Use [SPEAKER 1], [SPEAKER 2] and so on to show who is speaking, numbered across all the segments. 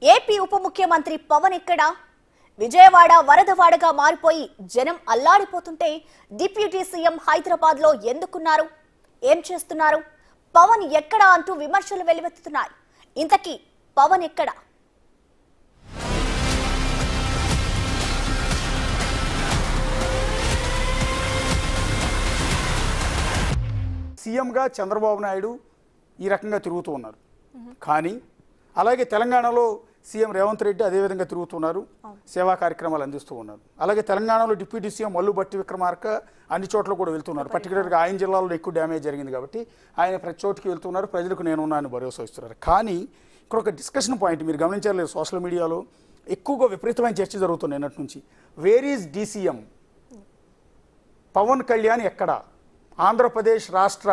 [SPEAKER 1] AP ఉప ముఖ్యమంత్రి పవన్ ఎక్కడ? విజయవాడ వరదవాడగా మారిపోయి జనం అల్లాడిపోతుంటే డిప్యూటీ సీఎం హైదరాబాద్ లో ఎందుకున్నారు? ఏం చేస్తున్నారు? పవన్ ఎక్కడా అంటూ విమర్శలు వెల్లువెత్తుతున్నాయి. ఇంతకీ పవన్ ఎక్కడ?
[SPEAKER 2] సీఎంగా చంద్రబాబు నాయుడు ఈ రకంగా తిరుగుతూ ఉన్నారు. కానీ అలాగే తెలంగాణలో సీఎం రేవంత్ రెడ్డి అదేవిధంగా తిరుగుతున్నారు, సేవా కార్యక్రమాలు అందిస్తూ ఉన్నారు. అలాగే తెలంగాణలో డిప్యూటీ సీఎం మల్లు భట్టి విక్రమార్క అన్ని చోట్ల కూడా వెళ్తున్నారు. పర్టికులర్గా ఆయన జిల్లాలో ఎక్కువ డ్యామేజ్ జరిగింది కాబట్టి ఆయన ప్రతి చోటుకి వెళ్తున్నారు, ప్రజలకు నేనున్నాను భరోసా ఇస్తున్నారు. కానీ ఇక్కడ ఒక డిస్కషన్ పాయింట్ మీరు గమనించలేదు, సోషల్ మీడియాలో ఎక్కువగా విపరీతమైన చర్చ జరుగుతుంది నిన్నటి నుంచి. Where is DCM? Pawan Kalyan ఎక్కడ? ఆంధ్రప్రదేశ్ రాష్ట్ర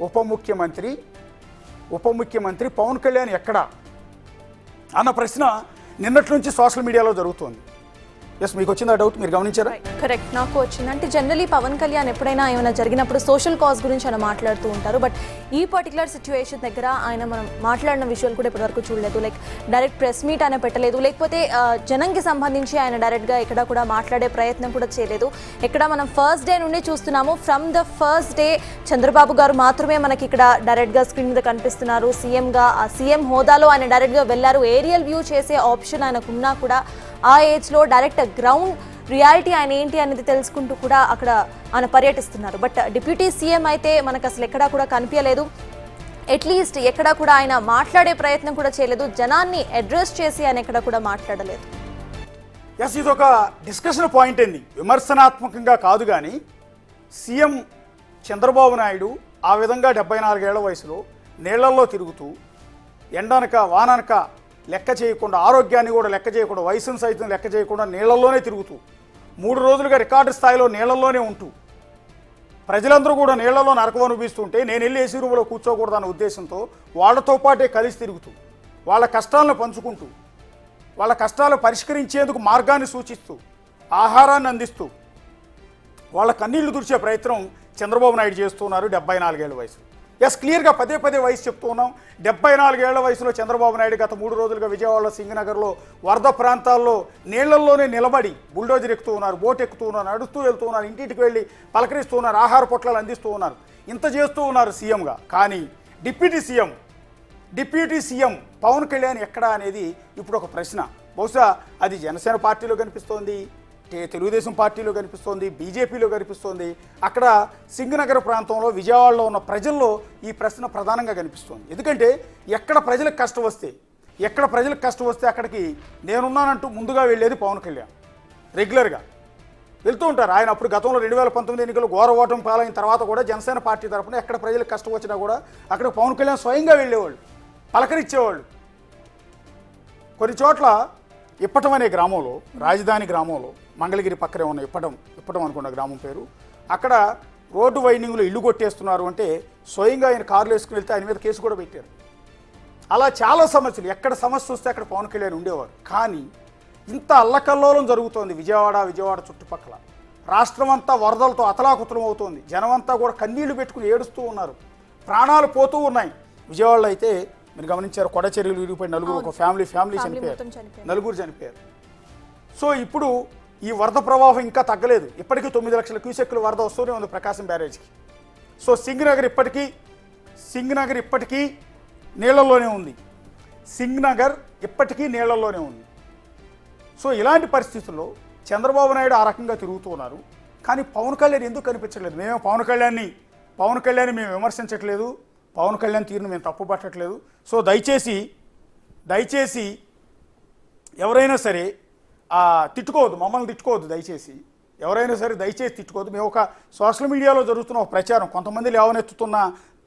[SPEAKER 2] ఉప ముఖ్యమంత్రి పవన్ కళ్యాణ్ ఎక్కడ అన్న ప్రశ్న నిన్నటి నుంచి సోషల్ మీడియాలో జరుగుతోంది. ఎస్, మీకు వచ్చింది ఆ డౌట్? మీరు గమనించారా?
[SPEAKER 3] కరెక్ట్, నాకు వచ్చింది. అంటే జనరలీ పవన్ కళ్యాణ్ ఎప్పుడైనా ఏమైనా జరిగినప్పుడు సోషల్ కాజ్ గురించి ఆయన మాట్లాడుతూ ఉంటారు. బట్ ఈ పర్టికులర్ సిచ్యువేషన్ దగ్గర ఆయన మనం మాట్లాడిన విషయాలు కూడా ఇప్పటివరకు చూడలేదు. లైక్ డైరెక్ట్ ప్రెస్ మీట్ ఆయన పెట్టలేదు, లేకపోతే జనంకి సంబంధించి ఆయన డైరెక్ట్గా ఎక్కడ కూడా మాట్లాడే ప్రయత్నం కూడా చేయలేదు. ఇక్కడ మనం ఫస్ట్ డే నుండి చూస్తున్నాము. From the first day Chandrababu గారు మాత్రమే మనకి ఇక్కడ డైరెక్ట్గా స్క్రీన్ మీద కనిపిస్తున్నారు. సీఎంగా ఆ సీఎం హోదాలో ఆయన డైరెక్ట్గా వెళ్ళారు. ఏరియల్ వ్యూ చేసే ఆప్షన్ ఆయనకున్నా కూడా ఆ ఏజ్లో డైరెక్ట్ గ్రౌండ్ రియాలిటీ ఆయన ఏంటి అనేది తెలుసుకుంటూ కూడా అక్కడ ఆయన పర్యటిస్తున్నారు. బట్ డిప్యూటీ సీఎం అయితే మనకు అసలు ఎక్కడా కూడా కనిపించలేదు. అట్లీస్ట్ ఎక్కడా కూడా ఆయన మాట్లాడే ప్రయత్నం కూడా చేయలేదు. జనాన్ని అడ్రస్ చేసి ఆయన ఎక్కడా కూడా మాట్లాడలేదు.
[SPEAKER 2] ఎస్, ఇది ఒక డిస్కషన్ పాయింట్ అండి, విమర్శనాత్మకంగా కాదు. కానీ సీఎం చంద్రబాబు నాయుడు ఆ విధంగా 74 ఏళ్ల వయసులో నీళ్లల్లో తిరుగుతూ ఎండనక వాననక లెక్క చేయకుండా, ఆరోగ్యాన్ని కూడా లెక్క చేయకుండా, వయసును సైతం లెక్క చేయకుండా నీళ్లలోనే తిరుగుతూ 3 రోజులుగా రికార్డు స్థాయిలో నీళ్లలోనే ఉంటూ ప్రజలందరూ కూడా నీళ్లలో నరకం అనిపిస్తుంటే నేను వెళ్ళి ఏసీ రూమ్లో కూర్చోకూడదన్న ఉద్దేశంతో వాళ్ళతో పాటే కలిసి తిరుగుతూ వాళ్ళ కష్టాలను పంచుకుంటూ వాళ్ళ కష్టాలు పరిష్కరించేందుకు మార్గాన్ని సూచిస్తూ ఆహారాన్ని అందిస్తూ వాళ్ళ కన్నీళ్లు తుడిచే ప్రయత్నం చంద్రబాబు నాయుడు చేస్తున్నారు 74 ఏళ్ల వయసు. ఎస్, క్లియర్గా పదే వయసు చెప్తూ ఉన్నాం. 74 ఏళ్ల వయసులో చంద్రబాబు నాయుడు గత 3 రోజులుగా విజయవాడలో సింగనగర్లో వరద ప్రాంతాల్లో నీళ్లల్లోనే నిలబడి బుల్డోజర్ ఎక్కుతూ ఉన్నారు, బోట్ ఎక్కుతూ ఉన్నారు, నడుస్తూ వెళ్తూ ఉన్నారు, ఇంటింటికి వెళ్ళి పలకరిస్తూ ఉన్నారు, ఆహార పొట్లాలు అందిస్తూ ఉన్నారు. ఇంత చేస్తూ ఉన్నారు సీఎంగా. కానీ డిప్యూటీ సీఎం పవన్ కళ్యాణ్ ఎక్కడా అనేది ఇప్పుడు ఒక ప్రశ్న. బహుశా అది జనసేన పార్టీలో కనిపిస్తోంది, తెలుగుదేశం పార్టీలో కనిపిస్తోంది, బీజేపీలో కనిపిస్తోంది. అక్కడ సింగనగర్ ప్రాంతంలో విజయవాడలో ఉన్న ప్రజల్లో ఈ ప్రశ్న ప్రధానంగా కనిపిస్తోంది. ఎందుకంటే ఎక్కడ ప్రజలకు కష్టం వస్తే అక్కడికి నేనున్నానంటూ ముందుగా వెళ్ళేది పవన్ కళ్యాణ్. రెగ్యులర్గా వెళ్తూ ఉంటారు ఆయన. అప్పుడు గతంలో 2019 ఎన్నికలు ఘోర ఓటమి పాలైన తర్వాత కూడా జనసేన పార్టీ తరఫున ఎక్కడ ప్రజలకు కష్టం వచ్చినా కూడా అక్కడ పవన్ కళ్యాణ్ స్వయంగా వెళ్ళేవాళ్ళు, పలకరించేవాళ్ళు. కొన్ని చోట్ల ఇప్పటం అనే గ్రామంలో, రాజధాని గ్రామంలో, మంగళగిరి పక్కనే ఉన్న ఇప్పటం అనుకున్న గ్రామం పేరు, అక్కడ రోడ్డు వైండింగ్లో ఇల్లు కొట్టేస్తున్నారు అంటే స్వయంగా ఆయన కారులో వేసుకుని వెళ్తే ఆయన మీద కేసు కూడా పెట్టారు. అలా చాలా సమస్యలు, ఎక్కడ సమస్య వస్తే అక్కడ పవన్ కళ్యాణ్ ఉండేవారు. కానీ ఇంత అల్లకల్లోలం జరుగుతోంది విజయవాడ చుట్టుపక్కల. రాష్ట్రం అంతా వరదలతో అతలాకుతలం అవుతోంది. జనమంతా కూడా కన్నీళ్లు పెట్టుకుని ఏడుస్తూ ఉన్నారు, ప్రాణాలు పోతూ ఉన్నాయి. విజయవాడలో అయితే మీరు గమనించారు, కొడచెరువులు విరిగిపోయి ఒక ఫ్యామిలీ చనిపోయారు, 4 చనిపోయారు. సో ఇప్పుడు ఈ వరద ప్రవాహం ఇంకా తగ్గలేదు. ఇప్పటికీ 9 లక్షల క్యూసెక్కుల వరద వస్తూనే ఉంది ప్రకాశం బ్యారేజ్కి. సో సింగనగర్ ఇప్పటికీ నీళ్లలోనే ఉంది. సో ఇలాంటి పరిస్థితుల్లో చంద్రబాబు నాయుడు ఆ రకంగా తిరుగుతూ ఉన్నారు. కానీ పవన్ కళ్యాణ్ ఎందుకు కనిపించట్లేదు? మేమే పవన్ కళ్యాణ్ని మేము విమర్శించట్లేదు, పవన్ కళ్యాణ్ తీరును మేము తప్పు పట్టట్లేదు. సో దయచేసి ఎవరైనా సరే తిట్టుకోవద్దు, మమ్మల్ని తిట్టుకోవద్దు. ఎవరైనా సరే దయచేసి తిట్టుకోవద్దు. మేము ఒక సోషల్ మీడియాలో జరుగుతున్న ఒక ప్రచారం, కొంతమంది లేవనెత్తుతున్న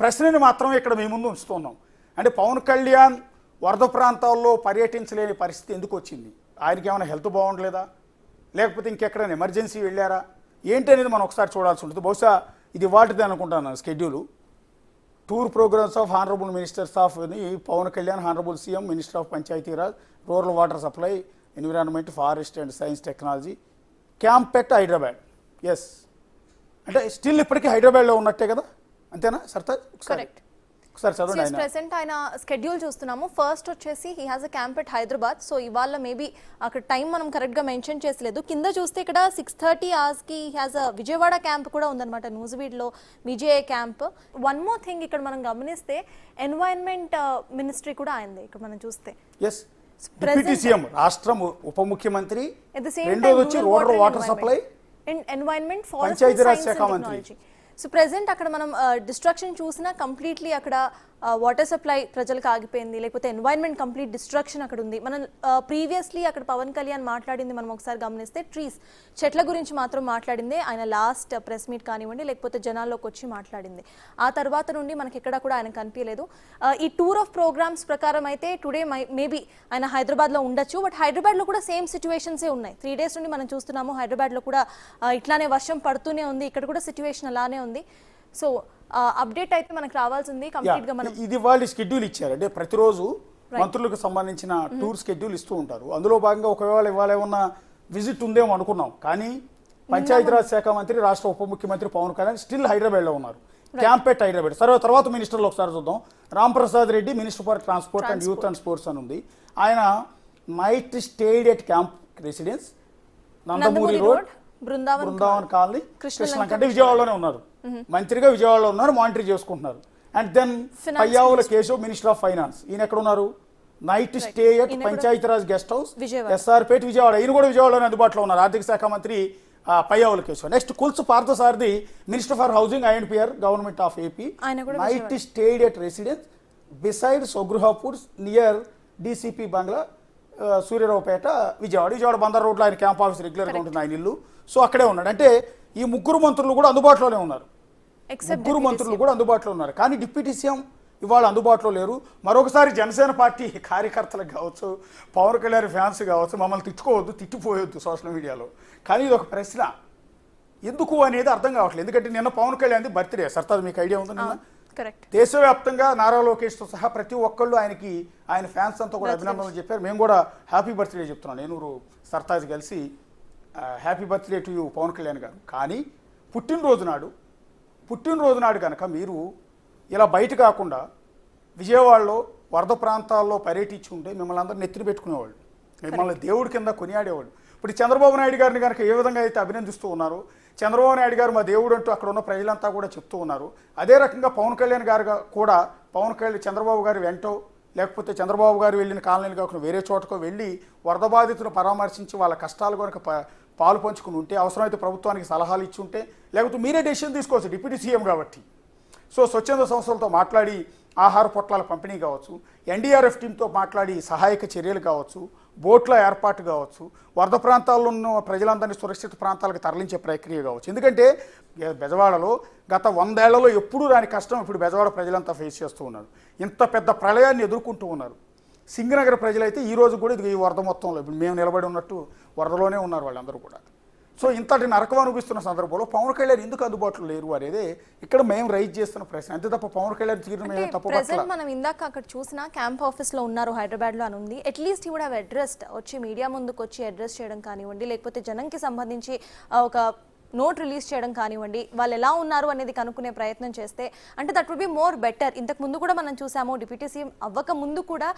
[SPEAKER 2] ప్రశ్నని మాత్రమే ఇక్కడ మేము ముందు ఉంచుతున్నాం. అంటే పవన్ కళ్యాణ్ వరద ప్రాంతాల్లో పర్యటించలేని పరిస్థితి ఎందుకు వచ్చింది? ఆయనకి ఏమైనా హెల్త్ బాగుండలేదా, లేకపోతే ఇంకెక్కడైనా ఎమర్జెన్సీ వెళ్ళారా ఏంటి అనేది మనం ఒకసారి చూడాల్సి ఉంటుంది. బహుశా ఇది వాటిదే అనుకుంటాను schedule. Tour programmes of honourable ministers of Pawan Kalyan, honourable CM, minister of Panchayati Raj, rural water supply, environment, forest and science technology, camp at Hyderabad. Yes, అంటే స్టిల్ ఇప్పటికీ హైదరాబాద్లో ఉన్నట్టే కదా, అంతేనా సర్తాజ్?
[SPEAKER 3] కరెక్ట్.
[SPEAKER 2] ఒకసారి చదవండి ఆయన.
[SPEAKER 3] ప్రెసెంట్ ఆయన స్కెడ్యూల్ చూస్తున్నాము. ఫస్ట్ వచ్చేసి he has a camp at Hyderabad. So ఇవాళ మేబీ అక్కడ టైం మనం కరెక్ట్గా మెన్షన్ చేసలేదు. కింద చూస్తే ఇక్కడ 6:30 hours-కి he has a Vijayawada camp కూడా ఉందన్నమాట, న్యూజివీడ్లో Vijaya camp. One more thing ఇక్కడ మనం గమనిస్తే ఎన్వైరన్మెంట్ మినిస్ట్రీ కూడా అయింది ఇక్కడ మనం చూస్తే.
[SPEAKER 2] ఎస్, డిప్యూటీ సీఎం రాష్ట్రం ఉప ముఖ్యమంత్రి,
[SPEAKER 3] At the same
[SPEAKER 2] రెండోది
[SPEAKER 3] time,
[SPEAKER 2] వచ్చి
[SPEAKER 3] rural
[SPEAKER 2] rural
[SPEAKER 3] water
[SPEAKER 2] water
[SPEAKER 3] and
[SPEAKER 2] supply,
[SPEAKER 3] environment,
[SPEAKER 2] Panchayati Raj శాఖ మంత్రి.
[SPEAKER 3] సో ప్రెసెంట్ అక్కడ మనం డిస్ట్రక్షన్ చూసినా కంప్లీట్లీ అక్కడ వాటర్ సప్లై ప్రజలకు ఆగిపోయింది, లేకపోతే ఎన్వైరన్మెంట్ కంప్లీట్ డిస్ట్రక్షన్ అక్కడ ఉంది. మనం ప్రీవియస్లీ అక్కడ పవన్ కళ్యాణ్ మాట్లాడింది మనం ఒకసారి గమనిస్తే చెట్ల గురించి మాత్రం మాట్లాడింది ఆయన లాస్ట్ ప్రెస్ మీట్ కానివ్వండి, లేకపోతే జనాల్లోకి వచ్చి మాట్లాడింది. ఆ తర్వాత నుండి మనకి ఎక్కడ కూడా ఆయన కనిపించలేదు. ఈ టూర్ ఆఫ్ ప్రోగ్రామ్స్ ప్రకారం అయితే టుడే మేబీ ఆయన హైదరాబాద్లో ఉండొచ్చు, బట్ హైదరాబాద్లో కూడా సేమ్ సిచ్యువేషన్సే ఉన్నాయి. 3 days నుండి మనం చూస్తున్నాము హైదరాబాద్లో కూడా ఇట్లానే వర్షం పడుతూనే ఉంది, ఇక్కడ కూడా సిచ్యువేషన్ అలానే ఉంది. సో అప్డేట్ అయితే మనకు రావాల్సింది కంప్లీట్ గా. మనం
[SPEAKER 2] ఇది వాళ్ళు షెడ్యూల్ ఇచ్చారు, అంటే ప్రతిరోజు మంత్రులకు సంబంధించిన టూర్ షెడ్యూల్ ఇస్తూ ఉంటారు. అందులో భాగంగా ఒకవేళ ఇవాళ ఏమన్నా విజిట్ ఉందేమో అనుకున్నాం, కానీ పంచాయతీరాజ్ శాఖ మంత్రి, రాష్ట్ర ఉప ముఖ్యమంత్రి పవన్ కళ్యాణ్ స్టిల్ హైదరాబాద్లో ఉన్నారు, క్యాంప్ ఎట్ హైదరాబాద్. సరే, తర్వాత మినిస్టర్లు ఒకసారి చూద్దాం. Ramprasad Reddy minister for transport and youth and sports అని ఉంది. ఆయన night stayed at camp residence, Nandamuri road, Brindavan colony, Krishnalanka, అంటే విజయవాడలోనే ఉన్నారు. మంత్రిగా విజయవాడలో ఉన్నారు, మానిటర్ చేసుకుంటున్నారు. And then Payyavula Keshav minister of finance, ఈయన ఎక్కడ ఉన్నారు? Night stay at Panchayati Raj guest house, S R Pet, Vijayawada. ఈయన కూడా విజయవాడలోనే అందుబాటులో ఉన్నారు, ఆర్థిక శాఖ మంత్రి Payyavula Keshav. Next Kolusu Parthasarathy minister for housing INPR government of AP, night stayed at residence beside సొగృహాపూర్ near DCP bungalow, Suryaraopeta, Vijayawada Bandar రోడ్లో ఆయన క్యాంప్ ఆఫీస్ రెగ్యులర్గా ఉంటుంది, ఆయన ఇల్లు. సో అక్కడే ఉన్నాడు. అంటే ఈ ముగ్గురు మంత్రులు కూడా అందుబాటులోనే ఉన్నారు, కానీ డిప్యూటీ సీఎం ఇవాళ అందుబాటులో లేరు. మరొకసారి జనసేన పార్టీ కార్యకర్తలకు కావచ్చు, పవన్ కళ్యాణ్ ఫ్యాన్స్ కావచ్చు, మమ్మల్ని తిట్టుకోవద్దు, తిట్టిపోయొద్దు సోషల్ మీడియాలో. కానీ ఇది ఒక ప్రశ్న, ఎందుకు అనేది అర్థం కావట్లేదు. ఎందుకంటే నిన్న పవన్ కళ్యాణ్ బర్త్డే, సర్తాజ్ మీకు ఐడియా ఉంది నిన్న? దేశవ్యాప్తంగా నారా లోకేష్తో సహా ప్రతి ఒక్కళ్ళు ఆయన ఫ్యాన్స్ అంతా కూడా అభినందనలు చెప్పారు. మేము కూడా హ్యాపీ బర్త్డే చెప్తున్నాం, నేను సర్తాజ్ కలిసి happy birthday to you Pawan Kalyan గారు. కానీ పుట్టినరోజు నాడు కనుక మీరు ఇలా బయట కాకుండా విజయవాడలో వరద ప్రాంతాల్లో పర్యటించి ఉంటే మిమ్మల్ని అందరూ నెత్తిన పెట్టుకునేవాళ్ళు, మిమ్మల్ని దేవుడి కింద కొనియాడేవాళ్ళు. ఇప్పుడు చంద్రబాబు నాయుడు గారిని కనుక ఏ విధంగా అయితే అభినందిస్తూ ఉన్నారో, చంద్రబాబు నాయుడు గారు మా దేవుడు అంటూ అక్కడ ఉన్న ప్రజలంతా కూడా చెప్తూ ఉన్నారు, అదే రకంగా పవన్ కళ్యాణ్ గారు కూడా చంద్రబాబు గారు వెంటో, లేకపోతే చంద్రబాబు గారు వెళ్ళిన కాలనీలు కాకుండా వేరే చోటకో వెళ్ళి వరద బాధితులను పరామర్శించి వాళ్ళ కష్టాలు కనుక పాలు పంచుకుని ఉంటే, అవసరమైతే ప్రభుత్వానికి సలహాలు ఇచ్చి ఉంటే, లేకపోతే మీరే డెసిషన్ తీసుకోవచ్చు డిప్యూటీ సీఎం కాబట్టి. సో స్వచ్ఛంద సంస్థలతో మాట్లాడి ఆహార పొట్లాల పంపిణీ కావచ్చు, ఎన్డీఆర్ఎఫ్ టీంతో మాట్లాడి సహాయక చర్యలు కావచ్చు, బోట్ల ఏర్పాటు కావచ్చు, వరద ప్రాంతాల్లో ఉన్న ప్రజలందరినీ సురక్షిత ప్రాంతాలకు తరలించే ప్రక్రియ కావచ్చు. ఎందుకంటే బెజవాడలో గత 100 ఏళ్లలో ఎప్పుడూ రాని కష్టం ఇప్పుడు బెజవాడ ప్రజలంతా ఫేస్ చేస్తూ ఉన్నారు. ఇంత పెద్ద ప్రళయాన్ని ఎదుర్కొంటూ ఉన్నారు. సింగనగర్ ప్రజలైతే ఈ రోజు కూడా ఈ వరద మొత్తంలో ఇప్పుడు మేము నిలబడి ఉన్నట్టు వరదలోనే ఉన్నారు వాళ్ళందరూ కూడా. సో ఇంతటి నరకం అనిపిస్తున్న సందర్భంలో పవన్ కళ్యాణ్ ఎందుకు అందుబాటులో లేరు అనేది ఇక్కడ మేము రైజ్ చేస్తున్న ప్రశ్న. అంతే తప్ప పవన్ కళ్యాణ్ తీరు తప్పు.
[SPEAKER 3] మనం ఇందాక అక్కడ చూసిన క్యాంప్ ఆఫీస్ లో ఉన్నారు హైదరాబాద్ లో అని ఉంది. అట్లీస్ట్ ఈ వుడ్ హావ్ అడ్రెస్డ్, వచ్చి మీడియా ముందుకు వచ్చి అడ్రస్ చేయడం కానివ్వండి, లేకపోతే జనంకి సంబంధించి ఒక నోట్ రిలీజ్ చేయడం కానివ్వండి, వాళ్ళు ఎలా ఉన్నారు అనేది కనుక్కునే ప్రయత్నం చేస్తే అంటే that would be more better. ఇంతకు ముందు కూడా మనం చూసాము, డిప్యూటీ సీఎం అవ్వక ముందు కూడా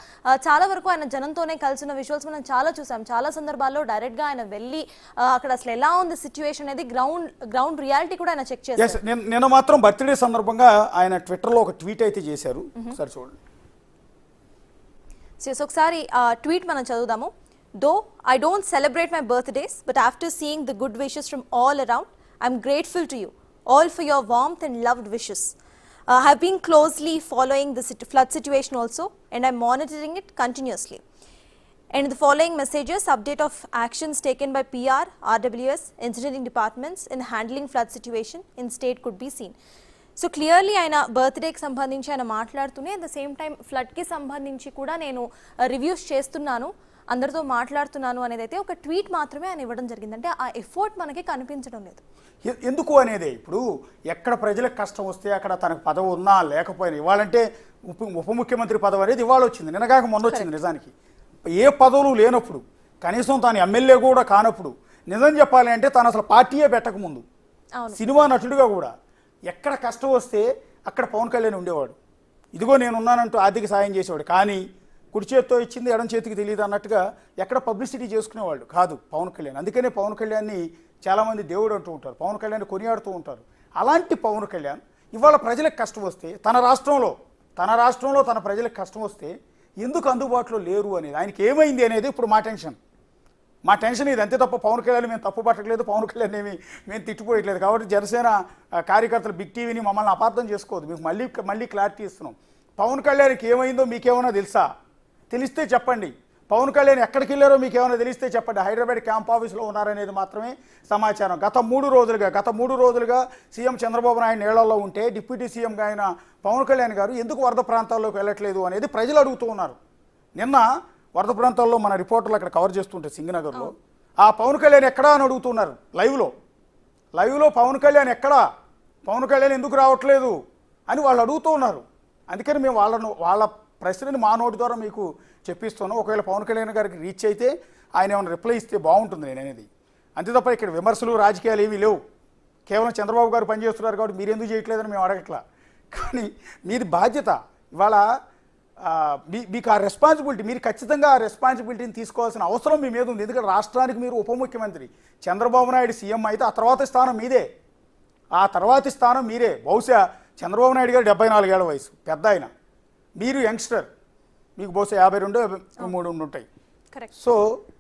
[SPEAKER 3] చాలా వరకు ఆయన జనంతోనే కలిసిన విజువల్స్ మనం చాలా చూసాం. చాలా సందర్భాల్లో డైరెక్ట్గా ఆయన వెళ్ళి అక్కడ అసలు ఎలా ఉంది సిచ్యువేషన్ అనేది గ్రౌండ్ రియాలిటీ కూడా ఆయన చెక్ చేశారు.
[SPEAKER 2] నేను మాత్రం బర్త్డే సందర్భంగా ఆయన ట్విట్టర్లో ఒక ట్వీట్ అయితే చేశారు, ఒకసారి చూడండి.
[SPEAKER 3] ఒకసారి ట్వీట్ మనం చదువుదాము. Though I don't celebrate my birthdays, but after seeing the good wishes from all around, I'm grateful to you all for your warmth and loved wishes. I have been closely following the flood situation also, and I'm monitoring it continuously. And the following messages, update of actions taken by PR, RWS, engineering departments in handling flood situation in state could be seen. So clearly ఆయన బర్త్డేకి సంబంధించి ఆయన మాట్లాడుతూనే at the same time ఫ్లడ్కి సంబంధించి కూడా నేను reviews చేస్తున్నాను, అందరితో మాట్లాడుతున్నాను అనేది అయితే ఒక ట్వీట్ మాత్రమే ఆయన ఇవ్వడం జరిగింది. అంటే ఆ ఎఫర్ట్ మనకి కనిపించడం లేదు.
[SPEAKER 2] ఎందుకు అనేది ఇప్పుడు ఎక్కడ ప్రజలకు కష్టం వస్తే అక్కడ తనకు పదవి ఉన్నా లేకపోయినా, ఇవాళంటే ఉప ముఖ్యమంత్రి పదవి అనేది ఇవాళ వచ్చింది, నిన్నగాక మొన్న వచ్చింది. నిజానికి ఏ పదవులు లేనప్పుడు, కనీసం తాను ఎమ్మెల్యే కూడా కానప్పుడు, నిజం చెప్పాలి అంటే తను అసలు పార్టీయే పెట్టకముందు సినిమా నటుడిగా కూడా ఎక్కడ కష్టం వస్తే అక్కడ పవన్ కళ్యాణ్ ఉండేవాడు. ఇదిగో నేనున్నానంటూ ఆర్థిక సాయం చేసేవాడు. కానీ కుడి చేతితో ఇచ్చింది ఎడం చేతికి తెలియదు అన్నట్టుగా ఎక్కడ పబ్లిసిటీ చేసుకునేవాళ్ళు కాదు పవన్ కళ్యాణ్. అందుకనే పవన్ కళ్యాణ్ని చాలామంది దేవుడు అంటూ ఉంటారు, పవన్ కళ్యాణ్ కొనియాడుతూ ఉంటారు. అలాంటి పవన్ కళ్యాణ్ ఇవాళ ప్రజలకు కష్టం వస్తే తన రాష్ట్రంలో తన ప్రజలకు కష్టం వస్తే ఎందుకు అందుబాటులో లేరు అనేది, ఆయనకి ఏమైంది అనేది ఇప్పుడు మా టెన్షన్ ఇది అంతే తప్ప పవన్ కళ్యాణ్ మేము తప్పు పట్టట్లేదు, పవన్ కళ్యాణ్ మేము తిట్టుకోవట్లేదు. కాబట్టి జనసేన కార్యకర్తలు బిగ్ టీవీని మమ్మల్ని అపార్థం చేసుకోవద్దు, మీకు మళ్ళీ క్లారిటీ ఇస్తున్నాం. పవన్ కళ్యాణ్కి ఏమైందో మీకేమైనా తెలుసా? తెలిస్తే చెప్పండి. పవన్ కళ్యాణ్ ఎక్కడికి వెళ్ళారో మీకు ఏమైనా తెలిస్తే చెప్పండి. హైదరాబాద్ క్యాంప్ ఆఫీస్లో ఉన్నారనేది మాత్రమే సమాచారం. గత మూడు రోజులుగా సీఎం చంద్రబాబు నాయుడు నీళ్లలో ఉంటే డిప్యూటీ సీఎంగా అయిన పవన్ కళ్యాణ్ గారు ఎందుకు వరద ప్రాంతాల్లోకి వెళ్ళట్లేదు అనేది ప్రజలు అడుగుతూ ఉన్నారు. నిన్న వరద ప్రాంతాల్లో మన రిపోర్టర్లు అక్కడ కవర్ చేస్తుంటే సింగనగర్లో ఆ పవన్ కళ్యాణ్ ఎక్కడా అని అడుగుతున్నారు. లైవ్లో పవన్ కళ్యాణ్ ఎక్కడా, పవన్ కళ్యాణ్ ఎందుకు రావట్లేదు అని వాళ్ళు అడుగుతూ ఉన్నారు. అందుకని మేము వాళ్ళ ప్రశ్నని మా నోటి ద్వారా మీకు చెప్పిస్తున్నాం. ఒకవేళ పవన్ కళ్యాణ్ గారికి రీచ్ అయితే ఆయన ఏమైనా రిప్లై ఇస్తే బాగుంటుంది నేను అనేది. అంతే తప్ప ఇక్కడ విమర్శలు రాజకీయాలు ఏమీ లేవు. కేవలం చంద్రబాబు గారు పనిచేస్తున్నారు కాబట్టి మీరు ఎందుకు చేయట్లేదని మేము అడగట్లా. కానీ మీది బాధ్యత. ఇవాళ మీకు ఆ రెస్పాన్సిబిలిటీ, మీరు ఖచ్చితంగా ఆ రెస్పాన్సిబిలిటీని తీసుకోవాల్సిన అవసరం మీ మీద ఉంది. ఎందుకంటే రాష్ట్రానికి మీరు ఉప ముఖ్యమంత్రి, చంద్రబాబు నాయుడు సీఎం అయితే ఆ తర్వాతి స్థానం మీరే. బహుశా చంద్రబాబు నాయుడు గారు 74 ఏళ్ల వయసు, పెద్ద ఆయన, మీరు యంగ్స్టర్, మీకు బహుశా 52, 53 ఉంటాయి. సో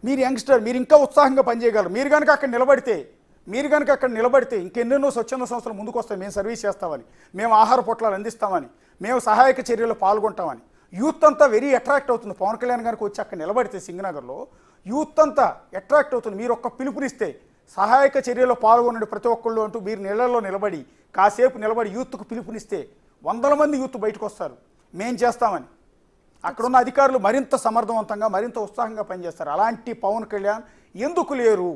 [SPEAKER 2] మీరు యంగ్స్టర్, మీరు ఇంకా ఉత్సాహంగా పనిచేయగలరు. మీరు కనుక అక్కడ నిలబడితే ఇంకెన్నెన్నో స్వచ్ఛంద సంస్థలు ముందుకు వస్తాయి. మేము సర్వీస్ చేస్తామని, మేము ఆహార పొట్లాలు అందిస్తామని, మేము సహాయక చర్యలు పాల్గొంటామని. యూత్ అంతా వెరీ అట్రాక్ట్ అవుతుంది. పవన్ కళ్యాణ్ గారికి వచ్చి అక్కడ నిలబడితే సింగనగర్లో యూత్ అంతా అట్రాక్ట్ అవుతుంది. మీరు ఒక్క పిలుపునిస్తే సహాయక చర్యలో పాల్గొనండి ప్రతి ఒక్కళ్ళు అంటూ మీరు నీళ్లలో నిలబడి కాసేపు నిలబడి యూత్కు పిలుపునిస్తే 100 మంది యూత్ బయటకు వస్తారు, మేం చేస్తామని. అక్కడున్న అధికారులు మరింత సమర్థవంతంగా మరింత ఉత్సాహంగా పనిచేస్తారు. అలాంటి పవన్ కళ్యాణ్ ఎందుకు లేరు?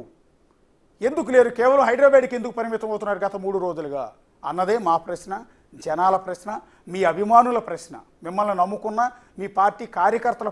[SPEAKER 2] కేవలం హైదరాబాద్కి ఎందుకు పరిమితం అవుతున్నారు గత 3 రోజులుగా అన్నదే మా ప్రశ్న, జనాల ప్రశ్న, మీ అభిమానుల ప్రశ్న, మిమ్మల్ని నమ్ముకున్న మీ పార్టీ కార్యకర్తల